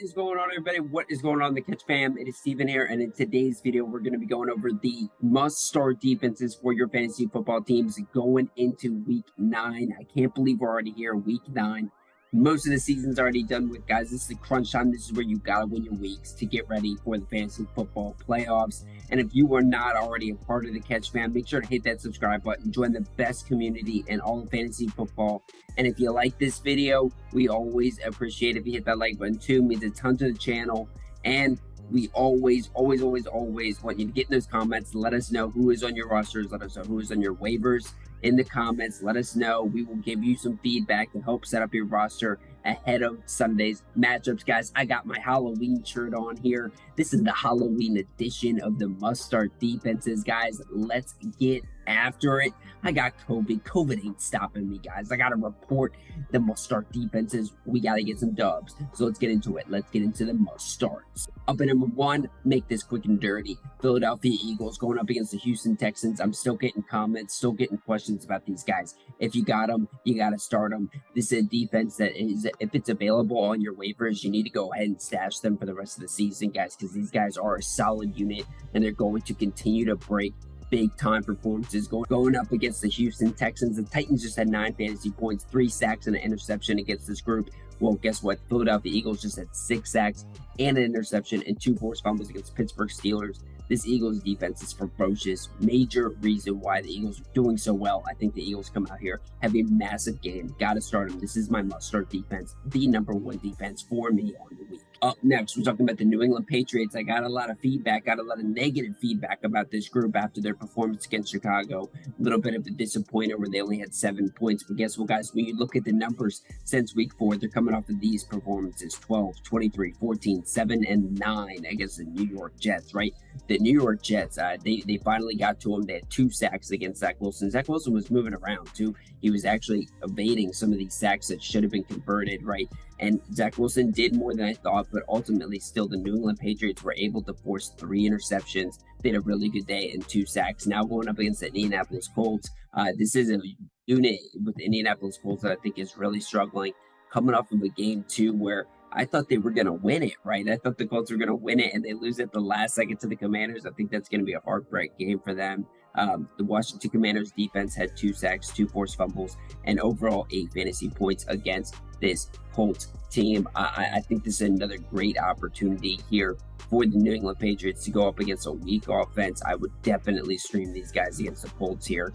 is going on, everybody? What is going on, the Catch fam? It is Steven here, and in today's video, we're going to be going over the must-start defenses for your fantasy football teams going into Week 9. I can't believe we're already here, Week 9. Most of the season's already done with, guys. This is the crunch time. This is where you got to win your weeks to get ready for the fantasy football playoffs. And if you are not already a part of the Catch fam, make sure to hit that subscribe button. Join the best community in all of fantasy football. And if you like this video, we always appreciate if you hit that like button too. It means a ton to the channel. And we always want you to get in those comments. Let us know who is on your rosters. Let us know who is on your waivers in the comments. Let us know. We will give you some feedback to help set up your roster ahead of Sunday's matchups. Guys, I got my Halloween shirt on here. This is the Halloween edition of the must-start defenses. Guys, let's get after it. I got COVID. COVID ain't stopping me, guys. I got to report the must-start defenses. We got to get some dubs. So let's get into it. Let's get into the must-starts. Up at number 1, make this quick and dirty. Philadelphia Eagles going up against the Houston Texans. I'm still getting comments, still getting questions about these guys. If you got them, you got to start them. This is a defense that is, if it's available on your waivers, you need to go ahead and stash them for the rest of the season, guys, because these guys are a solid unit and they're going to continue to break big time performances going up against the Houston Texans. The Titans just had 9 fantasy points, 3 sacks and an interception against this group. Well, guess what? Philadelphia Eagles just had 6 sacks and an interception and 2 forced fumbles against Pittsburgh Steelers. This Eagles defense is ferocious. Major reason why the Eagles are doing so well. I think the Eagles come out here, have a massive game. Got to start them. This is my must-start defense, the number 1 defense for me on the week. Up next, we're talking about the New England Patriots. I got a lot of feedback, got a lot of negative feedback about this group after their performance against Chicago. A little bit of a disappointment where they only had 7 points. But guess what, guys? When you look at the numbers since week 4, they're coming off of these performances: 12, 23, 14, 7, and 9 against the New York Jets, right? The New York Jets, they finally got to him. They had 2 sacks against Zach Wilson. Zach Wilson was moving around, too. He was actually evading some of these sacks that should have been converted, right? And Zach Wilson did more than I thought, but ultimately still the New England Patriots were able to force 3 interceptions. They had a really good day and 2 sacks. Now going up against the Indianapolis Colts, this is a unit with the Indianapolis Colts that I think is really struggling, coming off of a game, too, where I thought they were going to win it, right? I thought the Colts were going to win it, and they lose at the last second to the Commanders. I think that's going to be a heartbreak game for them. The Washington Commanders defense had 2 sacks, 2 forced fumbles, and overall 8 fantasy points against this Colts team. I think this is another great opportunity here for the New England Patriots to go up against a weak offense. I would definitely stream these guys against the Colts here.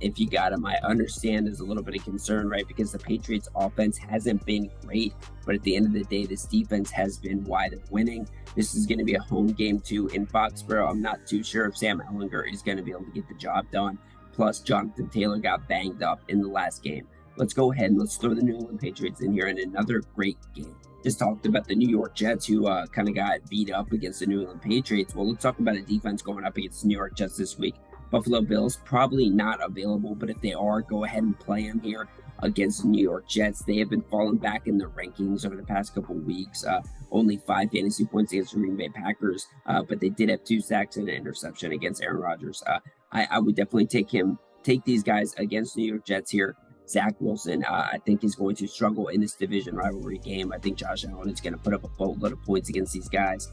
If you got them, I understand there's a little bit of concern, right? Because the Patriots offense hasn't been great, but at the end of the day, this defense has been why they're winning. This is going to be a home game too in Foxborough. I'm not too sure if Sam Ehlinger is going to be able to get the job done. Plus, Jonathan Taylor got banged up in the last game. Let's go ahead and let's throw the New England Patriots in here in another great game. Just talked about the New York Jets who kind of got beat up against the New England Patriots. Well, let's talk about a defense going up against the New York Jets this week. Buffalo Bills probably not available, but if they are, go ahead and play them here against the New York Jets. They have been falling back in the rankings over the past couple of weeks. Only 5 fantasy points against the Green Bay Packers, but they did have 2 sacks and an interception against Aaron Rodgers. I would definitely take these guys against New York Jets here. Zach Wilson, I think, is going to struggle in this division rivalry game. I think Josh Allen is going to put up a boatload of points against these guys.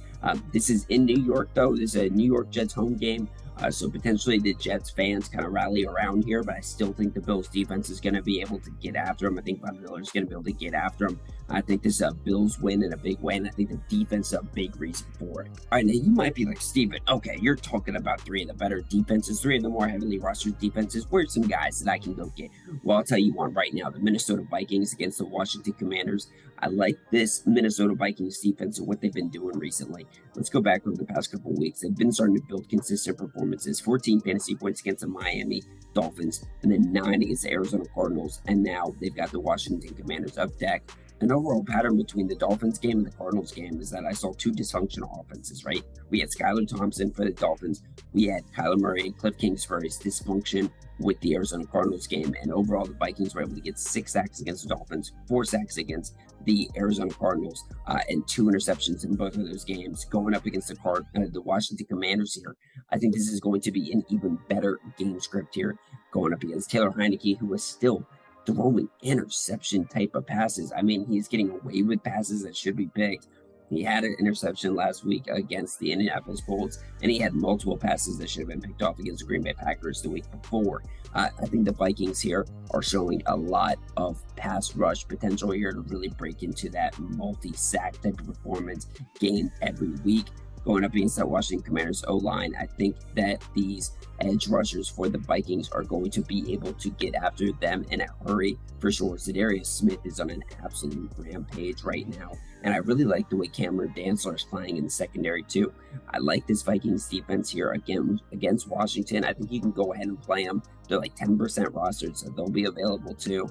This is in New York, though. This is a New York Jets home game. So potentially the Jets fans kind of rally around here, but I still think the Bills defense is going to be able to get after them. I think Von Miller is going to be able to get after them. I think this is a Bills win and a big win. I think the defense is a big reason for it. All right, now you might be like, Steven, okay, you're talking about 3 of the better defenses, 3 of the more heavily rostered defenses. Where's some guys that I can go get? Well, I'll tell you one right now, the Minnesota Vikings against the Washington Commanders. I like this Minnesota Vikings defense and what they've been doing recently. Let's go back over the past couple of weeks. They've been starting to build consistent performances. 14 fantasy points against the Miami Dolphins, and then 9 against the Arizona Cardinals. And now they've got the Washington Commanders up deck. An overall pattern between the Dolphins game and the Cardinals game is that I saw 2 dysfunctional offenses, right? We had Skylar Thompson for the Dolphins. We had Kyler Murray and Cliff Kingsbury's dysfunction with the Arizona Cardinals game. And overall, the Vikings were able to get 6 sacks against the Dolphins, 4 sacks against the Arizona Cardinals, and 2 interceptions in both of those games. Going up against the Washington Commanders here, I think this is going to be an even better game script here, going up against Taylor Heineke, who is still throwing interception type of passes. I mean, he's getting away with passes that should be picked. He had an interception last week against the Indianapolis Colts, and he had multiple passes that should have been picked off against the Green Bay Packers the week before. I think the Vikings here are showing a lot of pass rush potential here to really break into that multi-sack type of performance game every week. Going up against that Washington Commanders O-line, I think that these edge rushers for the Vikings are going to be able to get after them in a hurry for sure. Za'Darius Smith is on an absolute rampage right now, and I really like the way Cameron Dantzler is playing in the secondary too. I like this Vikings defense here again against Washington. I think you can go ahead and play them. They're like 10% rostered, so they'll be available too.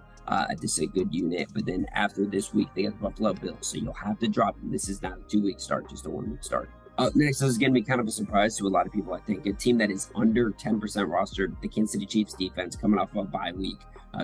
This is a good unit, but then after this week, they got the Buffalo Bills, so you'll have to drop them. This is not a 2-week start, just a 1-week start. Up next, this is going to be kind of a surprise to a lot of people, I think. A team that is under 10% rostered, the Kansas City Chiefs defense, coming off of a bye week,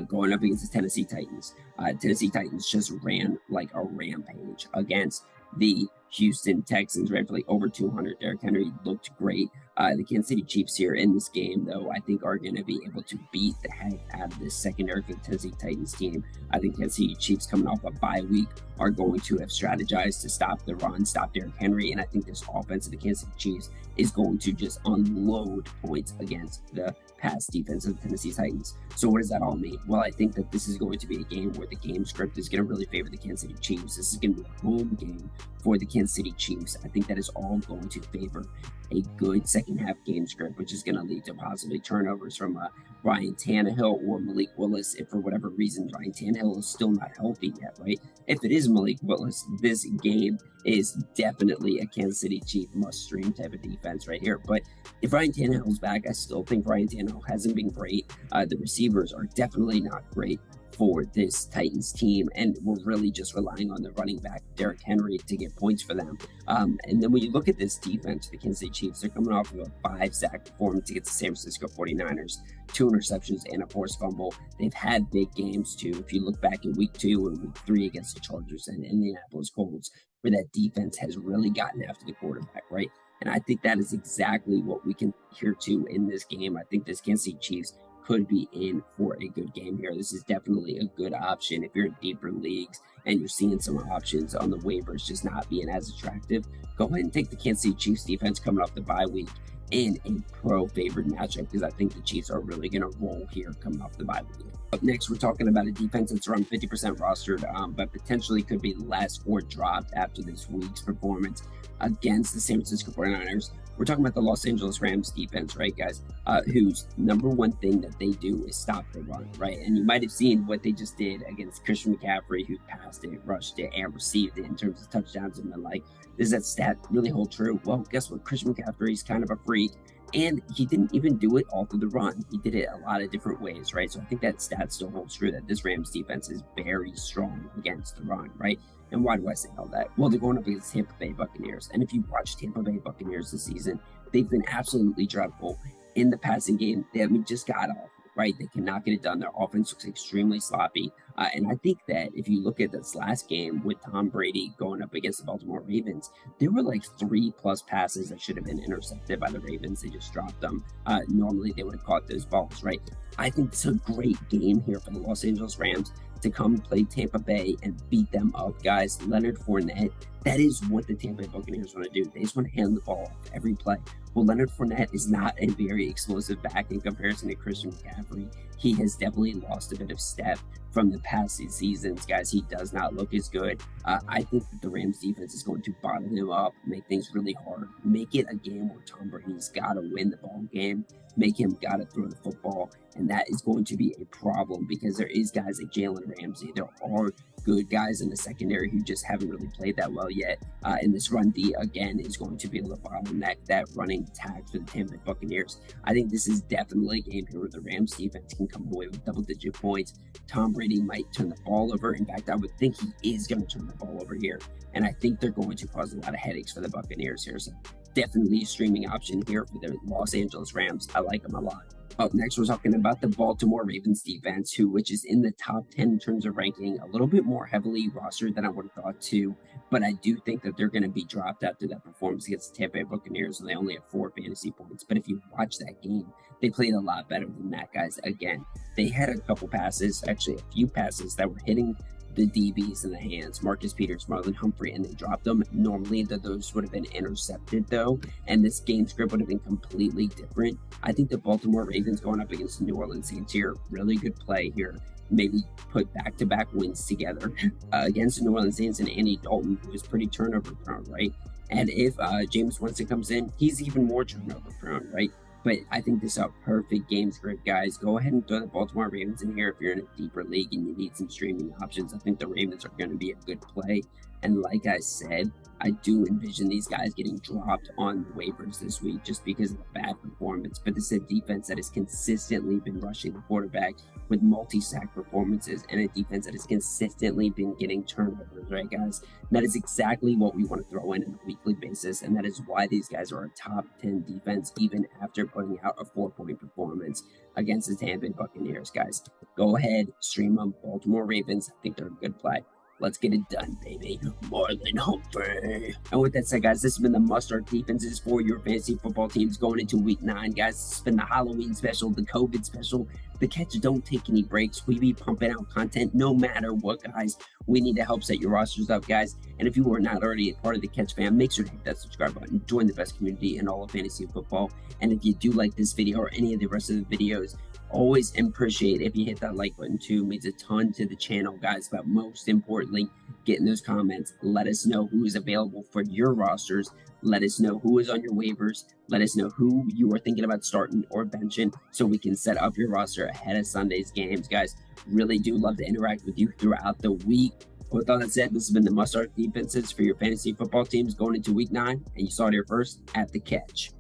going up against the Tennessee Titans. Tennessee Titans just ran like a rampage against the Houston Texans, right, for like over 200. Derrick Henry looked great. The Kansas City Chiefs here in this game, though, I think are going to be able to beat the heck out of this secondary for the Tennessee Titans team. I think Kansas City Chiefs, coming off a bye week, are going to have strategized to stop the run, stop Derrick Henry, and I think this offense of the Kansas City Chiefs is going to just unload points against the pass defense of the Tennessee Titans. So what does that all mean? Well, I think that this is going to be a game where the game script is going to really favor the Kansas City Chiefs. This is going to be a home game for the Kansas City Chiefs. I think that is all going to favor a good second half game script, which is going to lead to possibly turnovers from Ryan Tannehill or Malik Willis. If for whatever reason Ryan Tannehill is still not healthy yet, right? If it is Malik Willis, this game is definitely a Kansas City Chief must-stream type of defense right here. But if Ryan Tannehill's back, I still think Ryan Tannehill hasn't been great. The receivers are definitely not great for this Titans team, and we're really just relying on the running back Derrick Henry to get points for them. And then when you look at this defense, the Kansas City Chiefs, they're coming off of a 5-sack performance against the San Francisco 49ers, 2 interceptions and a forced fumble. They've had big games too. If you look back at week 2 and week 3 against the Chargers and Indianapolis Colts, where that defense has really gotten after the quarterback, right? And I think that is exactly what we can hear too in this game. I think this Kansas City Chiefs could be in for a good game here. This is definitely a good option if you're in deeper leagues and you're seeing some options on the waivers just not being as attractive. Go ahead and take the Kansas City Chiefs defense coming off the bye week in a pro-favored matchup, because I think the Chiefs are really going to roll here coming off the bye week. Up next, we're talking about a defense that's around 50% rostered, but potentially could be less or dropped after this week's performance against the San Francisco 49ers. We're talking about the Los Angeles Rams defense, right, guys? Whose number one thing that they do is stop the run, right? And you might have seen what they just did against Christian McCaffrey, who passed it, rushed it, and received it in terms of touchdowns. And been like, does that stat really hold true? Well, guess what? Christian McCaffrey is kind of a freak, and he didn't even do it all through the run. He did it a lot of different ways, right? So I think that stat still holds true, that this Rams defense is very strong against the run, right? And why do I say all that? Well, they're going up against Tampa Bay Buccaneers. And if you watch Tampa Bay Buccaneers this season, they've been absolutely dreadful in the passing game. They haven't just got off, right? They cannot get it done. Their offense looks extremely sloppy. And I think that if you look at this last game with Tom Brady going up against the Baltimore Ravens, there were like 3+ passes that should have been intercepted by the Ravens. They just dropped them. Normally, they would have caught those balls, right? I think it's a great game here for the Los Angeles Rams to come play Tampa Bay and beat them up, guys. Leonard Fournette, that is what the Tampa Bay Buccaneers want to do. They just want to hand the ball off every play. Well, Leonard Fournette is not a very explosive back in comparison to Christian McCaffrey. He has definitely lost a bit of step from the past seasons, guys. He does not look as good. I think that the Rams defense is going to bottle him up, make things really hard, make it a game where Tom Brady's got to win the ball game, make him got to throw the football, and that is going to be a problem because there is guys like Jalen Ramsey. There are good guys in the secondary who just haven't really played that well yet. And this run D, again, is going to be able to bottleneck that running attack for the Tampa Bay Buccaneers. I think this is definitely a game here where the Rams defense can come away with double-digit points. Tom Brady might turn the ball over. In fact, I would think he is going to turn the ball over here. And I think they're going to cause a lot of headaches for the Buccaneers here. So definitely a streaming option here for the Los Angeles Rams. I like them a lot. Up next, we're talking about the Baltimore Ravens defense, which is in the top 10 in terms of ranking, a little bit more heavily rostered than I would have thought too. But I do think that they're going to be dropped after that performance against the Tampa Bay Buccaneers, and they only have 4 fantasy points. But if you watch that game, they played a lot better than that, guys. Again, they had a couple passes, actually a few passes that were hitting the DBs in the hands, Marcus Peters, Marlon Humphrey, and they dropped them. Normally, those would have been intercepted, though, and this game script would have been completely different. I think the Baltimore Ravens going up against the New Orleans Saints here, really good play here. Maybe put back-to-back wins together against the New Orleans Saints and Andy Dalton, who is pretty turnover prone, right? And if James Winston comes in, he's even more turnover prone, right? But I think this is a perfect game script, guys. Go ahead and throw the Baltimore Ravens in here if you're in a deeper league and you need some streaming options. I think the Ravens are going to be a good play. And like I said, I do envision these guys getting dropped on waivers this week just because of the bad performance. But this is a defense that has consistently been rushing the quarterback with multi-sack performances and a defense that has consistently been getting turnovers, right, guys? And that is exactly what we want to throw in on a weekly basis. And that is why these guys are a top 10 defense, even after putting out a 4-point performance against the Tampa Bay Buccaneers, guys. Go ahead, stream them. Baltimore Ravens, I think they're a good play. Let's get it done, baby. Marlon Humphrey. And with that said, guys, this has been the must-start defenses for your fantasy football teams going into week 9, guys. This has been the Halloween special, the COVID special. The Catch don't take any breaks. We be pumping out content no matter what, guys. We need to help set your rosters up, guys. And if you are not already a part of the Catch fam, make sure to hit that subscribe button. Join the best community in all of fantasy football. And if you do like this video or any of the rest of the videos, always appreciate if you hit that like button too. It means a ton to the channel, guys. But most importantly, get in those comments. Let us know who is available for your rosters. Let us know who is on your waivers. Let us know who you are thinking about starting or benching so we can set up your roster ahead of Sunday's games, guys. Really do love to interact with you throughout the week. With all that said, this has been the must-start defenses for your fantasy football teams going into week 9, and you saw it here first at the Catch.